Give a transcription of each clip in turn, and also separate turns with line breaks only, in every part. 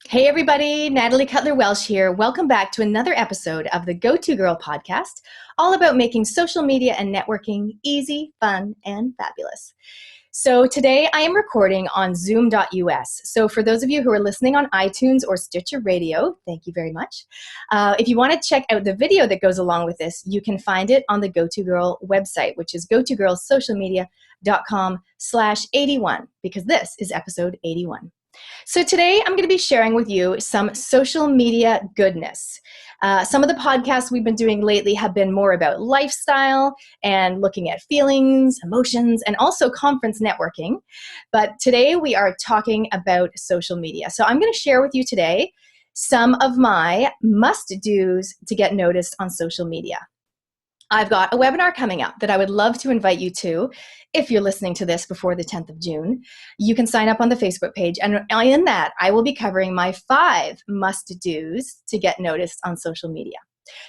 Hey everybody, Natalie Cutler-Welsh here. Welcome back to another episode of the Go-To Girl podcast, all about making social media and networking easy, fun, and fabulous. So today I am recording on Zoom.us. So for those of you who are listening on iTunes or Stitcher Radio, thank you very much. If you want to check out the video that goes along with this, you can find it on the Go-To Girl website, which is gotogirlsocialmedia.com/81, because this is episode 81. So today I'm going to be sharing with you some social media goodness. Some of the podcasts we've been doing lately have been more about lifestyle and looking at feelings, emotions, and also conference networking. But today we are talking about social media. So I'm going to share with you today some of my must-dos to get noticed on social media. I've got a webinar coming up that I would love to invite you to. If you're listening to this before the 10th of June, you can sign up on the Facebook page. And in that, I will be covering my 5 must-dos to get noticed on social media.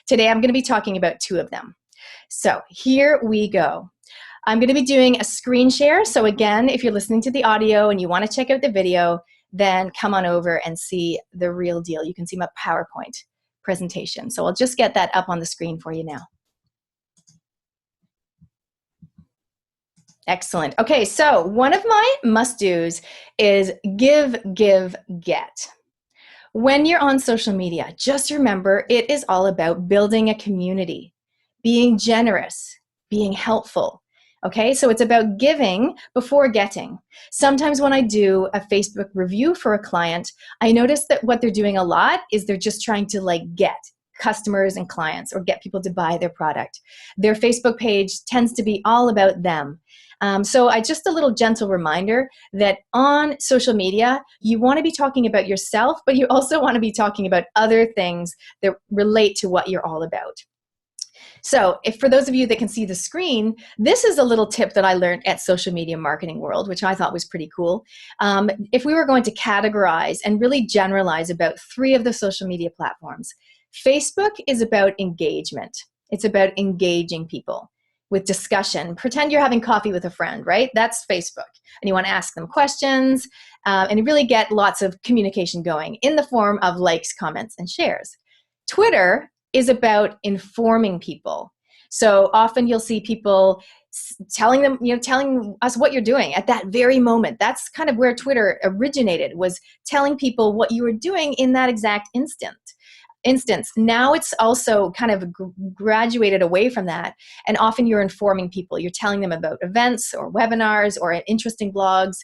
Today, I'm going to be talking about 2 of them. So here we go. I'm going to be doing a screen share. So again, if you're listening to the audio and you want to check out the video, then come on over and see the real deal. You can see my PowerPoint presentation. So I'll just get that up on the screen for you now. Excellent. Okay, so one of my must-dos is give, get. When you're on social media, just remember it is all about building a community, being generous, being helpful. Okay, so it's about giving before getting. Sometimes when I do a Facebook review for a client, I notice that what they're doing a lot is they're just trying to get customers and clients or get people to buy their product. Their Facebook page tends to be all about them. So just a little gentle reminder that on social media, you want to be talking about yourself, but you also want to be talking about other things that relate to what you're all about. So if for those of you that can see the screen, this is a little tip that I learned at Social Media Marketing World, which I thought was pretty cool. If we were going to categorize and really generalize about 3 of the social media platforms, Facebook is about engagement. It's about engaging people with discussion. Pretend you're having coffee with a friend, right? That's Facebook. And you want to ask them questions and really get lots of communication going in the form of likes, comments, and shares. Twitter is about informing people. So often you'll see people telling us what you're doing at that very moment. That's kind of where Twitter originated, was telling people what you were doing in that exact instance. Now it's also kind of graduated away from that, and often you're informing people. You're telling them about events or webinars or interesting blogs,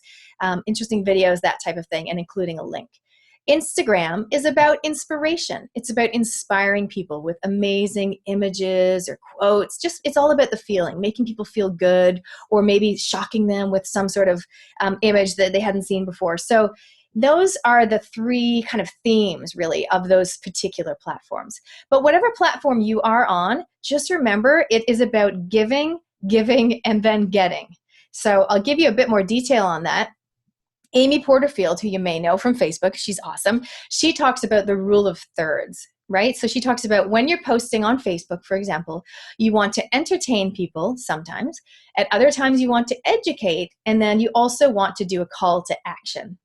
interesting videos, that type of thing, and including a link. Instagram is about inspiration. It's about inspiring people with amazing images or quotes. It's all about the feeling, making people feel good, or maybe shocking them with some sort of image that they hadn't seen before. So those are the 3 kind of themes, really, of those particular platforms. But whatever platform you are on, just remember it is about giving, and then getting. So I'll give you a bit more detail on that. Amy Porterfield, who you may know from Facebook, she's awesome. She talks about the rule of thirds, right? So she talks about when you're posting on Facebook, for example, you want to entertain people sometimes. At other times, you want to educate, and then you also want to do a call to action.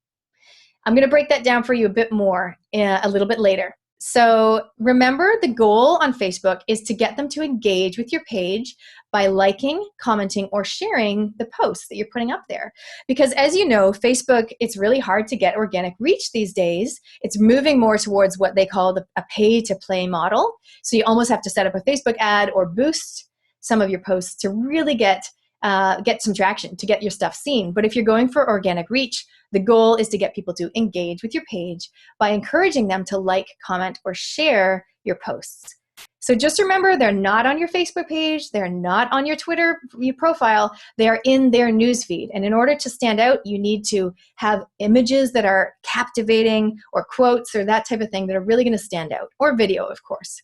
I'm going to break that down for you a bit more a little bit later. So remember, the goal on Facebook is to get them to engage with your page by liking, commenting, or sharing the posts that you're putting up there. Because as you know, Facebook, it's really hard to get organic reach these days. It's moving more towards what they call a pay-to-play model. So you almost have to set up a Facebook ad or boost some of your posts to really get some traction, to get your stuff seen. But if you're going for organic reach, the goal is to get people to engage with your page by encouraging them to like, comment, or share your posts. So just remember, they're not on your Facebook page, they're not on your Twitter profile, they are in their newsfeed. And in order to stand out, you need to have images that are captivating, or quotes, or that type of thing that are really going to stand out, or video, of course.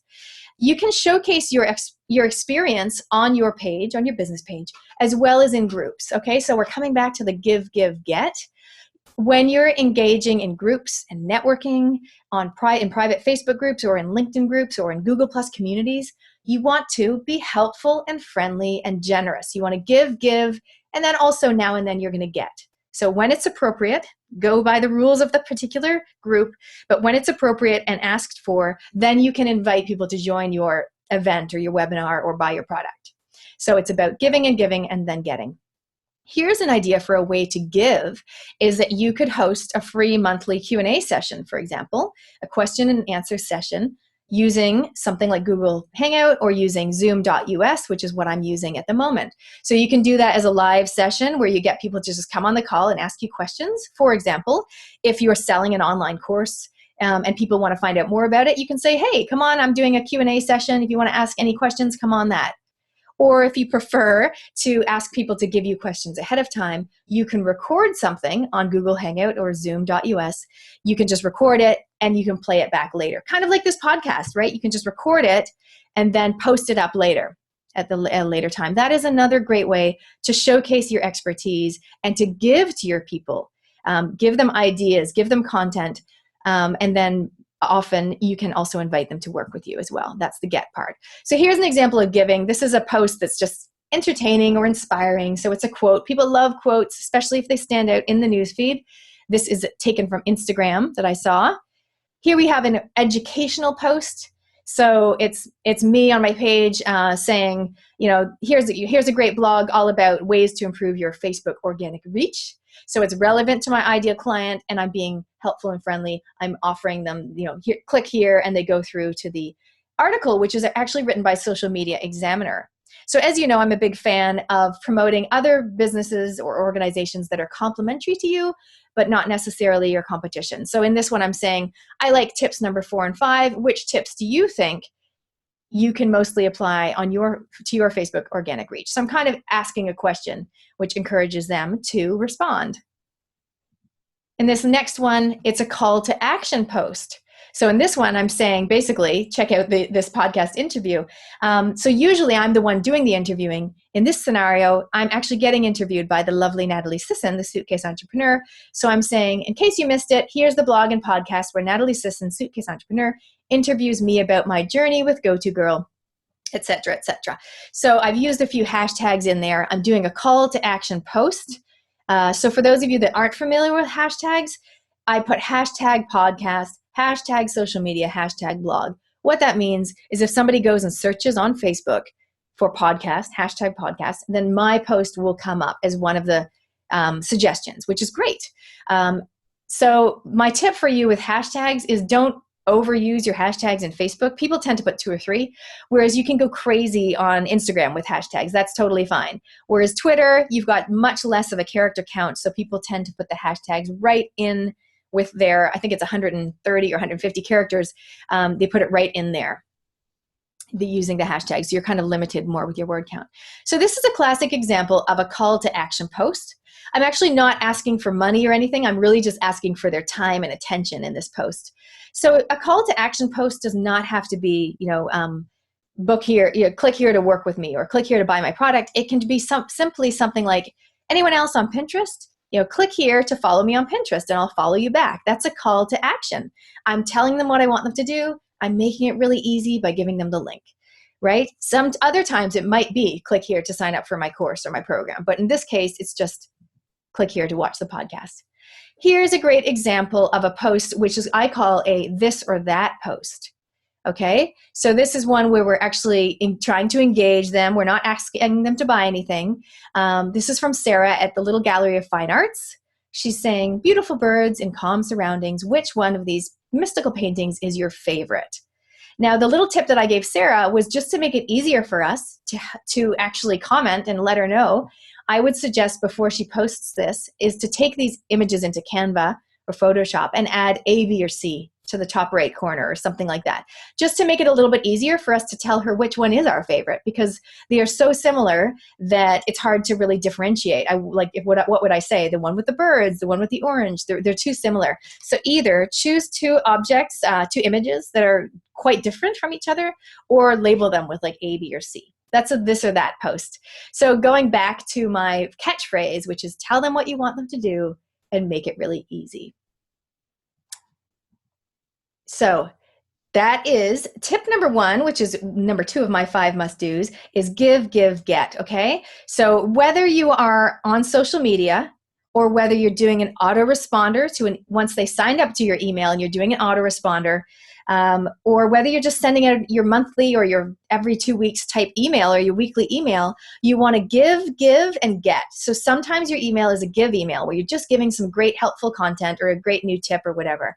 You can showcase your experience on your page, on your business page, as well as in groups. Okay, so we're coming back to the give, get. When you're engaging in groups and networking in private Facebook groups or in LinkedIn groups or in Google Plus communities, you want to be helpful and friendly and generous. You want to give, and then also now and then you're going to get. So when it's appropriate, go by the rules of the particular group, but when it's appropriate and asked for, then you can invite people to join your event or your webinar or buy your product. So it's about giving and then getting. Here's an idea for a way to give, is that you could host a free monthly Q&A session, for example, a question and answer session using something like Google Hangout or using Zoom.us, which is what I'm using at the moment. So you can do that as a live session where you get people to just come on the call and ask you questions. For example, if you're selling an online course and people want to find out more about it, you can say, hey, come on, I'm doing a Q&A session. If you want to ask any questions, come on that. Or if you prefer to ask people to give you questions ahead of time, you can record something on Google Hangout or Zoom.us. You can just record it and you can play it back later. Kind of like this podcast, right? You can just record it and then post it up later at a later time. That is another great way to showcase your expertise and to give to your people. Give them ideas, give them content, and then often you can also invite them to work with you as well. That's the get part. So here's an example of giving. This is a post that's just entertaining or inspiring. So it's a quote. People love quotes, especially if they stand out in the newsfeed. This is taken from Instagram that I saw. Here we have an educational post. So it's me on my page saying, here's a great blog all about ways to improve your Facebook organic reach. So it's relevant to my ideal client, and I'm being helpful and friendly. I'm offering them, here, click here, and they go through to the article, which is actually written by Social Media Examiner. So as you know, I'm a big fan of promoting other businesses or organizations that are complementary to you, but not necessarily your competition. So in this one, I'm saying, I like tips number 4 and 5. Which tips do you think you can mostly apply on to your Facebook organic reach? So I'm kind of asking a question, which encourages them to respond. In this next one, it's a call to action post. So in this one, I'm saying, basically, check out this podcast interview. So usually I'm the one doing the interviewing. In this scenario, I'm actually getting interviewed by the lovely Natalie Sisson, the Suitcase Entrepreneur. So I'm saying, in case you missed it, here's the blog and podcast where Natalie Sisson, Suitcase Entrepreneur, interviews me about my journey with GoToGirl, et cetera, et cetera. So I've used a few hashtags in there. I'm doing a call to action post. So for those of you that aren't familiar with hashtags, I put hashtag podcast, hashtag social media, hashtag blog. What that means is if somebody goes and searches on Facebook for podcast, hashtag podcast, then my post will come up as one of the suggestions, which is great. So my tip for you with hashtags is don't overuse your hashtags in Facebook. People tend to put 2 or 3, whereas you can go crazy on Instagram with hashtags. That's totally fine. Whereas Twitter, you've got much less of a character count, so people tend to put the hashtags right in with their, I think it's 130 or 150 characters. They put it right in there using the hashtags. So you're kind of limited more with your word count. So this is a classic example of a call to action post. I'm actually not asking for money or anything. I'm really just asking for their time and attention in this post. So a call to action post does not have to be, book here, click here to work with me or click here to buy my product. It can be simply something like, anyone else on Pinterest? Click here to follow me on Pinterest and I'll follow you back. That's a call to action. I'm telling them what I want them to do. I'm making it really easy by giving them the link, right? Some other times it might be click here to sign up for my course or my program. But in this case, it's just click here to watch the podcast. Here's a great example of a post, which is I call a this or that post. Okay, so this is one where we're actually trying to engage them. We're not asking them to buy anything. This is from Sarah at the Little Gallery of Fine Arts. She's saying, beautiful birds in calm surroundings. Which one of these mystical paintings is your favorite? Now, the little tip that I gave Sarah was just to make it easier for us to actually comment and let her know. I would suggest before she posts this is to take these images into Canva or Photoshop and add A, B, or C to the top right corner or something like that, just to make it a little bit easier for us to tell her which one is our favorite, because they are so similar that it's hard to really differentiate. What would I say? The one with the birds, the one with the orange, they're too similar. So either choose 2 objects, 2 images that are quite different from each other, or label them with like A, B, or C. That's a this or that post. So going back to my catchphrase, which is tell them what you want them to do and make it really easy. So that is tip number 1, which is number 2 of my 5 must-dos, is give, get, okay? So whether you are on social media or whether you're doing an autoresponder once they signed up to your email and you're doing an autoresponder, or whether you're just sending out your monthly or your every 2 weeks type email or your weekly email, you want to give, and get. So sometimes your email is a give email where you're just giving some great helpful content or a great new tip or whatever.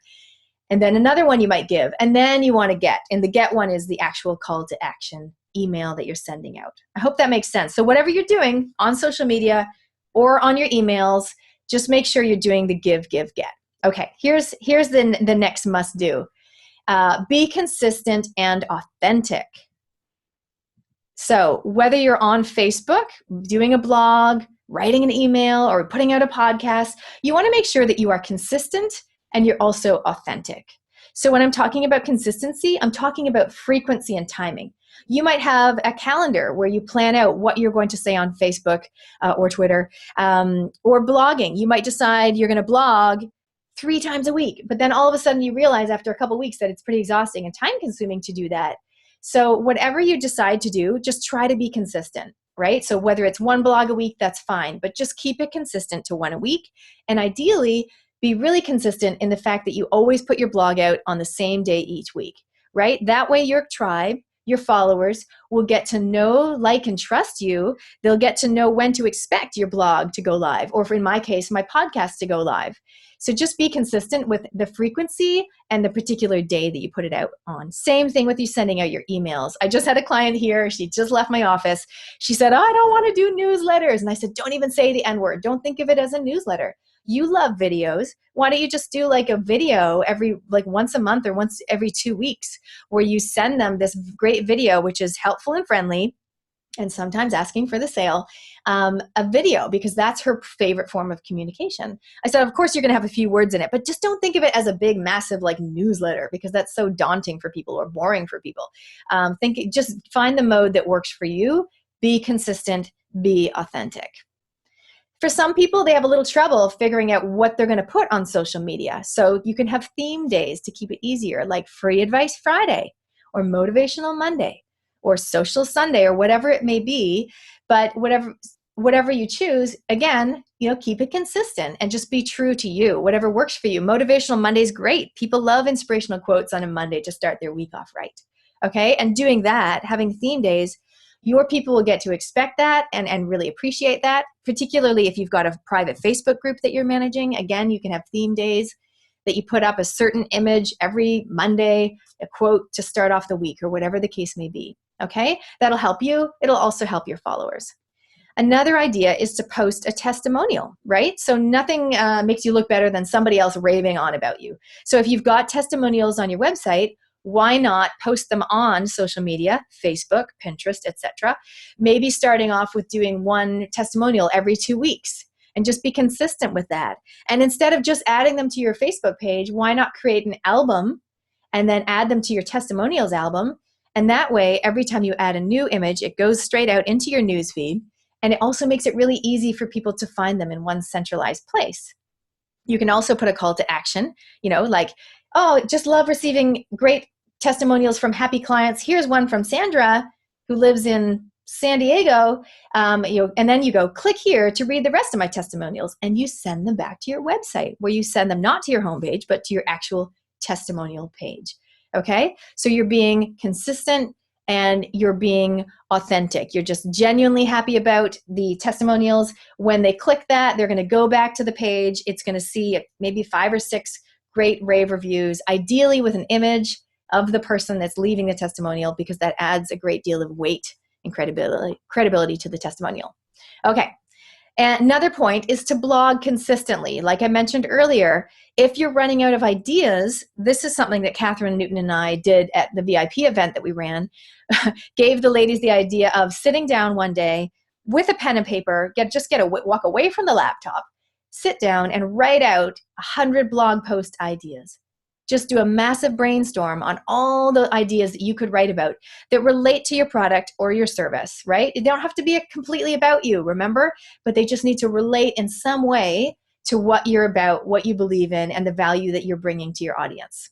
And then another one you might give, and then you want to get. And the get one is the actual call to action email that you're sending out. I hope that makes sense. So whatever you're doing on social media or on your emails, just make sure you're doing the give, get. Okay, here's the next must do. Be consistent and authentic. So whether you're on Facebook, doing a blog, writing an email, or putting out a podcast, you want to make sure that you are consistent and you're also authentic. So when I'm talking about consistency, I'm talking about frequency and timing. You might have a calendar where you plan out what you're going to say on Facebook or Twitter, or blogging. You might decide you're going to blog 3 times a week, but then all of a sudden you realize after a couple of weeks that it's pretty exhausting and time consuming to do that. So whatever you decide to do, just try to be consistent, right? So whether it's 1 blog a week, that's fine, but just keep it consistent to 1 a week. And ideally, be really consistent in the fact that you always put your blog out on the same day each week, right? That way your tribe, your followers will get to know, like, and trust you. They'll get to know when to expect your blog to go live, or in my case, my podcast to go live. So just be consistent with the frequency and the particular day that you put it out on. Same thing with you sending out your emails. I just had a client here. She just left my office. She said, I don't want to do newsletters. And I said, don't even say the N word. Don't think of it as a newsletter. You love videos. Why don't you just do like a video once a month or once every 2 weeks where you send them this great video, which is helpful and friendly, and sometimes asking for the sale, a video, because that's her favorite form of communication. I said, of course, you're going to have a few words in it, but just don't think of it as a big, massive newsletter, because that's so daunting for people or boring for people. Just find the mode that works for you. Be consistent, be authentic. For some people, they have a little trouble figuring out what they're going to put on social media. So you can have theme days to keep it easier, like Free Advice Friday or Motivational Monday or Social Sunday or whatever it may be. But whatever you choose, again, keep it consistent and just be true to you, whatever works for you. Motivational Monday is great. People love inspirational quotes on a Monday to start their week off right. Okay, and doing that, having theme days, your people will get to expect that and really appreciate that, particularly if you've got a private Facebook group that you're managing. Again, you can have theme days that you put up a certain image every Monday, a quote to start off the week or whatever the case may be. Okay, that'll help you. It'll also help your followers. Another idea is to post a testimonial, right? So nothing makes you look better than somebody else raving on about you. So if you've got testimonials on your website, why not post them on social media, Facebook, Pinterest, etc. Maybe starting off with doing 1 testimonial every 2 weeks and just be consistent with that. And instead of just adding them to your Facebook page, why not create an album and then add them to your testimonials album? And that way, every time you add a new image, it goes straight out into your newsfeed. And it also makes it really easy for people to find them in one centralized place. You can also put a call to action, just love receiving great testimonials from happy clients. Here's one from Sandra, who lives in San Diego. And then you go, click here to read the rest of my testimonials. And you send them back to your website, where you send them not to your homepage, but to your actual testimonial page. Okay? So you're being consistent and you're being authentic. You're just genuinely happy about the testimonials. When they click that, they're going to go back to the page. It's going to see maybe 5 or 6 great rave reviews, ideally with an image of the person that's leaving the testimonial, because that adds a great deal of weight and credibility to the testimonial. Okay. And another point is to blog consistently. Like I mentioned earlier, if you're running out of ideas, this is something that Catherine Newton and I did at the VIP event that we ran, gave the ladies the idea of sitting down one day with a pen and paper, walk away from the laptop, sit down and write out 100 blog post ideas. Just do a massive brainstorm on all the ideas that you could write about that relate to your product or your service, right? They don't have to be completely about you, remember? But they just need to relate in some way to what you're about, what you believe in, and the value that you're bringing to your audience.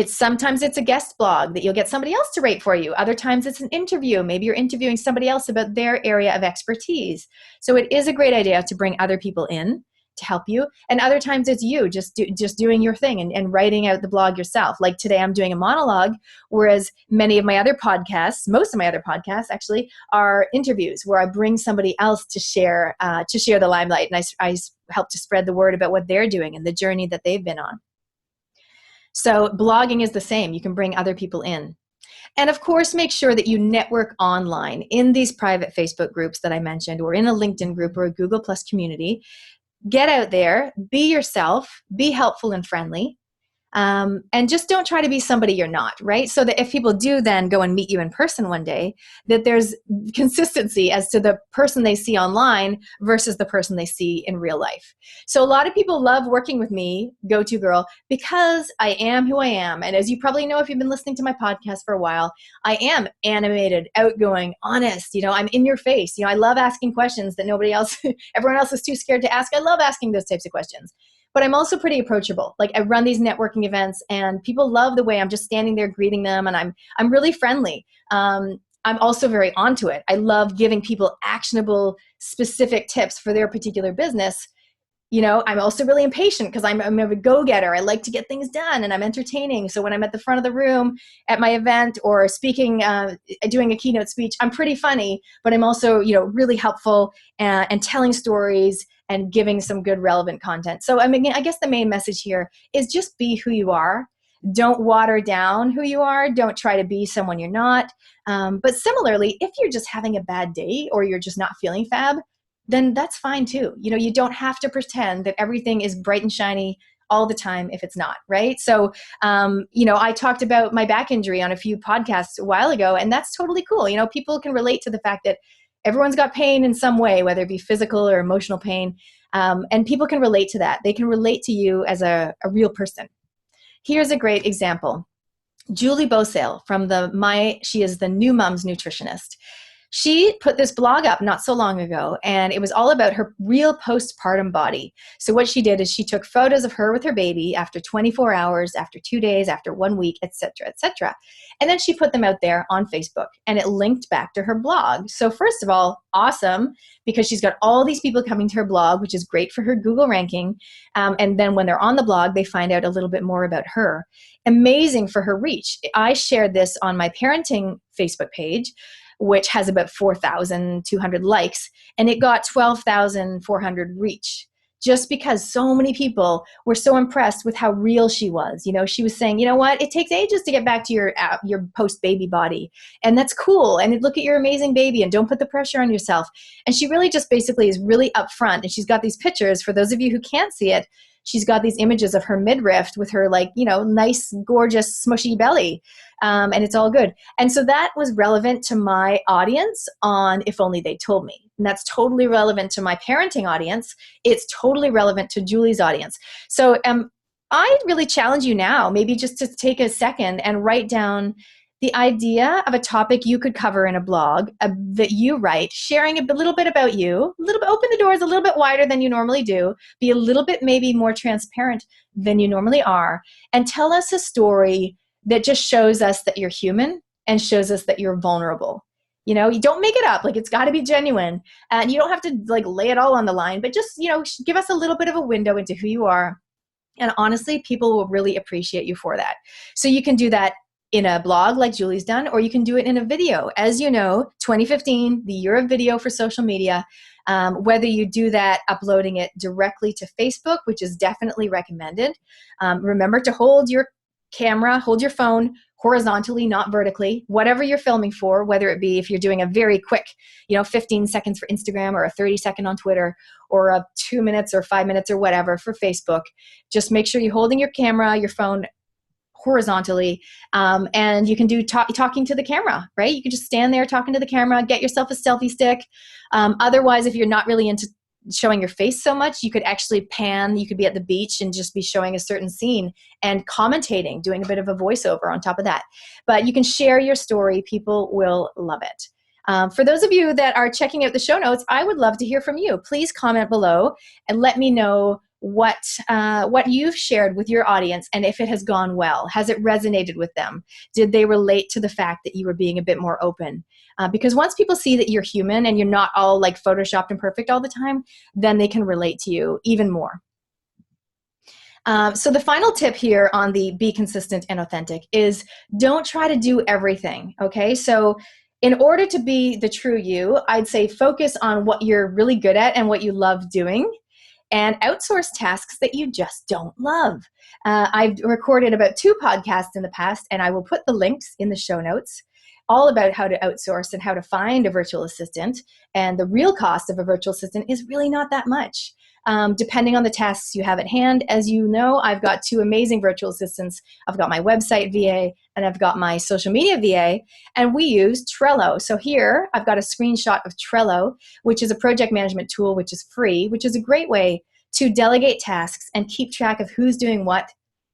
Sometimes it's a guest blog that you'll get somebody else to write for you. Other times it's an interview. Maybe you're interviewing somebody else about their area of expertise. So it is a great idea to bring other people in to help you. And other times it's you just doing your thing and writing out the blog yourself. Like today I'm doing a monologue, whereas many of my other podcasts, most of my other podcasts actually, are interviews where I bring somebody else to share the limelight. And I help to spread the word about what they're doing and the journey that they've been on. So blogging is the same. You can bring other people in. And of course, make sure that you network online in these private Facebook groups that I mentioned, or in a LinkedIn group or a Google Plus community. Get out there, be yourself, be helpful and friendly. And just don't try to be somebody you're not, right? So that if people do then go and meet you in person one day, that there's consistency as to the person they see online versus the person they see in real life. So a lot of people love working with me, Go-To Girl, because I am who I am. And as you probably know, if you've been listening to my podcast for a while, I am animated, outgoing, honest. I'm in your face. I love asking questions that everyone else is too scared to ask. I love asking those types of questions. But I'm also pretty approachable. Like I run these networking events and people love the way I'm just standing there greeting them, and I'm really friendly. I'm also very onto it. I love giving people actionable, specific tips for their particular business. I'm also really impatient because I'm a go-getter. I like to get things done, and I'm entertaining. So when I'm at the front of the room at my event or speaking, doing a keynote speech, I'm pretty funny, but I'm also, really helpful and telling stories and giving some good relevant content. So I guess the main message here is just be who you are. Don't water down who you are. Don't try to be someone you're not. But similarly, if you're just having a bad day or you're just not feeling fab, then that's fine too. You don't have to pretend that everything is bright and shiny all the time if it's not, right? So, I talked about my back injury on a few podcasts a while ago, and that's totally cool. People can relate to the fact that everyone's got pain in some way, whether it be physical or emotional pain, and people can relate to that. They can relate to you as a real person. Here's a great example. Julie Bosale she is the New Moms Nutritionist. She put this blog up not so long ago, and it was all about her real postpartum body. So what she did is she took photos of her with her baby after 24 hours, after 2 days, after 1 week, etc., etc. And then she put them out there on Facebook, and it linked back to her blog. So first of all, awesome, because she's got all these people coming to her blog, which is great for her Google ranking. And then when they're on the blog, they find out a little bit more about her. Amazing for her reach. I shared this on my parenting Facebook page, which has about 4,200 likes, and it got 12,400 reach, just because so many people were so impressed with how real she was. She was saying, what, it takes ages to get back to your post-baby body, and that's cool, and look at your amazing baby, and don't put the pressure on yourself. And she really just basically is really upfront, and she's got these pictures. For those of you who can't see it, she's got these images of her midriff with her nice, gorgeous, smushy belly. And it's all good. And so that was relevant to my audience on If Only They Told Me. And that's totally relevant to my parenting audience. It's totally relevant to Julie's audience. So I really challenge you now, maybe just to take a second and write down the idea of a topic you could cover in a blog that you write, sharing a little bit about you, open the doors a little bit wider than you normally do, be a little bit maybe more transparent than you normally are, and tell us a story that just shows us that you're human and shows us that you're vulnerable. You don't make it up. It's got to be genuine, and you don't have to lay it all on the line, but just, give us a little bit of a window into who you are. And honestly, people will really appreciate you for that. So you can do that in a blog like Julie's done, or you can do it in a video. As you know, 2015, the year of video for social media, whether you do that uploading it directly to Facebook, which is definitely recommended. Remember to hold your phone horizontally, not vertically, whatever you're filming for, whether it be if you're doing a very quick, 15 seconds for Instagram, or a 30-second on Twitter, or a 2 minutes or 5 minutes or whatever for Facebook. Just make sure you're holding your phone horizontally, and you can do talking to the camera, right? You can just stand there talking to the camera, get yourself a selfie stick. Otherwise, if you're not really into showing your face so much, you could actually pan. You could be at the beach and just be showing a certain scene and commentating, doing a bit of a voiceover on top of that. But you can share your story. People will love it. For those of you that are checking out the show notes, I would love to hear from you. Please comment below and let me know what you've shared with your audience, and if it has gone well. Has it resonated with them? Did they relate to the fact that you were being a bit more open? Because once people see that you're human and you're not all like photoshopped and perfect all the time, then they can relate to you even more. So the final tip here on the be consistent and authentic is don't try to do everything, okay? So in order to be the true you, I'd say focus on what you're really good at and what you love doing, and outsource tasks that you just don't love. I've recorded about 2 podcasts in the past, and I will put the links in the show notes, all about how to outsource and how to find a virtual assistant. And the real cost of a virtual assistant is really not that much. Depending on the tasks you have at hand. As you know, I've got 2 amazing virtual assistants. I've got my website VA and I've got my social media VA, and we use Trello. So here I've got a screenshot of Trello, which is a project management tool, which is free, which is a great way to delegate tasks and keep track of who's doing what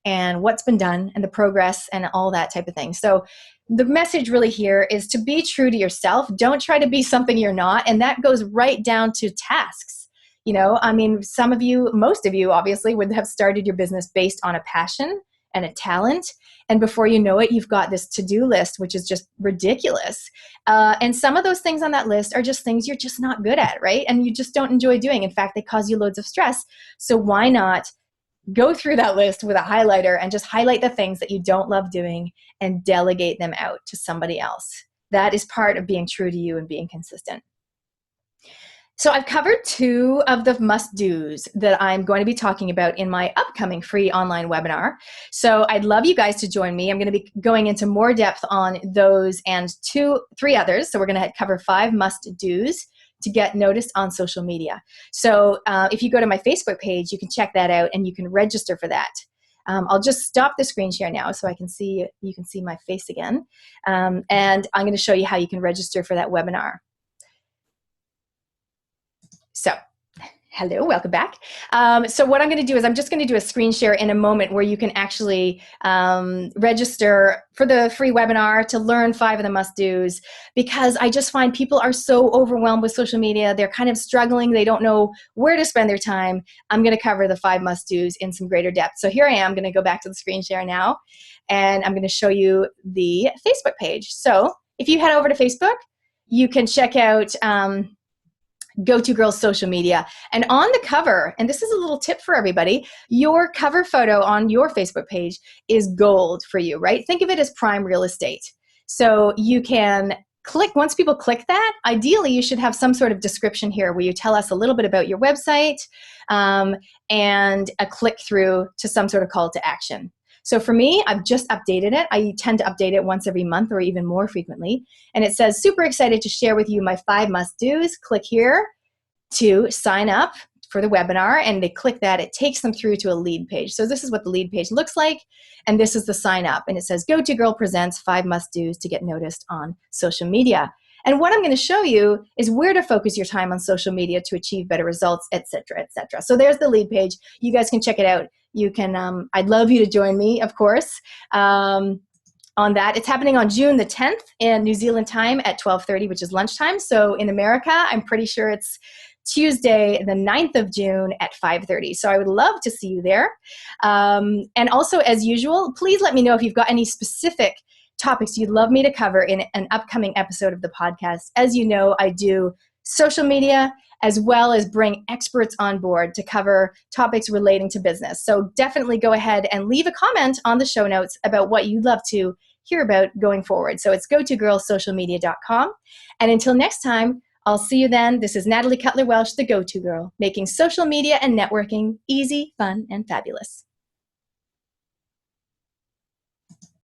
and what's been done and the progress and all that type of thing. So the message really here is to be true to yourself. Don't try to be something you're not. And that goes right down to tasks. You know, I mean, some of you, most of you obviously would have started your business based on a passion and a talent. And before you know it, you've got this to-do list, which is just ridiculous. And some of those things on that list are just things you're just not good at, right? And you just don't enjoy doing. In fact, they cause you loads of stress. So why not go through that list with a highlighter and just highlight the things that you don't love doing and delegate them out to somebody else? That is part of being true to you and being consistent. So I've covered 2 of the must-dos that I'm going to be talking about in my upcoming free online webinar. So I'd love you guys to join me. I'm going to be going into more depth on those and 3 others. So we're going to cover 5 must-dos to get noticed on social media. So if you go to my Facebook page, you can check that out and you can register for that. I'll just stop the screen share now so you can see my face again. And I'm going to show you how you can register for that webinar. So, hello, welcome back. So what I'm going to do is I'm just going to do a screen share in a moment where you can actually register for the free webinar to learn 5 of the must-dos, because I just find people are so overwhelmed with social media. They're kind of struggling. They don't know where to spend their time. I'm going to cover the 5 must-dos in some greater depth. So here I am going to go back to the screen share now, and I'm going to show you the Facebook page. So if you head over to Facebook, you can check out GoToGirl social media. And on the cover, and this is a little tip for everybody, your cover photo on your Facebook page is gold for you, right? Think of it as prime real estate. So you can click, once people click that, ideally you should have some sort of description here where you tell us a little bit about your website and a click through to some sort of call to action. So for me, I've just updated it. I tend to update it once every month or even more frequently. And it says, super excited to share with you my 5 must-dos. Click here to sign up for the webinar. And they click that, it takes them through to a lead page. So this is what the lead page looks like. And this is the sign up. And it says, GoToGirl presents 5 must-dos to get noticed on social media. And what I'm going to show you is where to focus your time on social media to achieve better results, et cetera, et cetera. So there's the lead page. You guys can check it out. You can, I'd love you to join me, of course, on that. It's happening on June the 10th in New Zealand time at 12:30, which is lunchtime. So in America, I'm pretty sure it's Tuesday, the 9th of June at 5:30. So I would love to see you there. And also, as usual, please let me know if you've got any specific topics you'd love me to cover in an upcoming episode of the podcast. As you know, I do social media as well as bring experts on board to cover topics relating to business. So definitely go ahead and leave a comment on the show notes about what you'd love to hear about going forward. So it's gotogirlsocialmedia.com. And until next time, I'll see you then. This is Natalie Cutler Welsh, the Go-To Girl, making social media and networking easy, fun, and fabulous.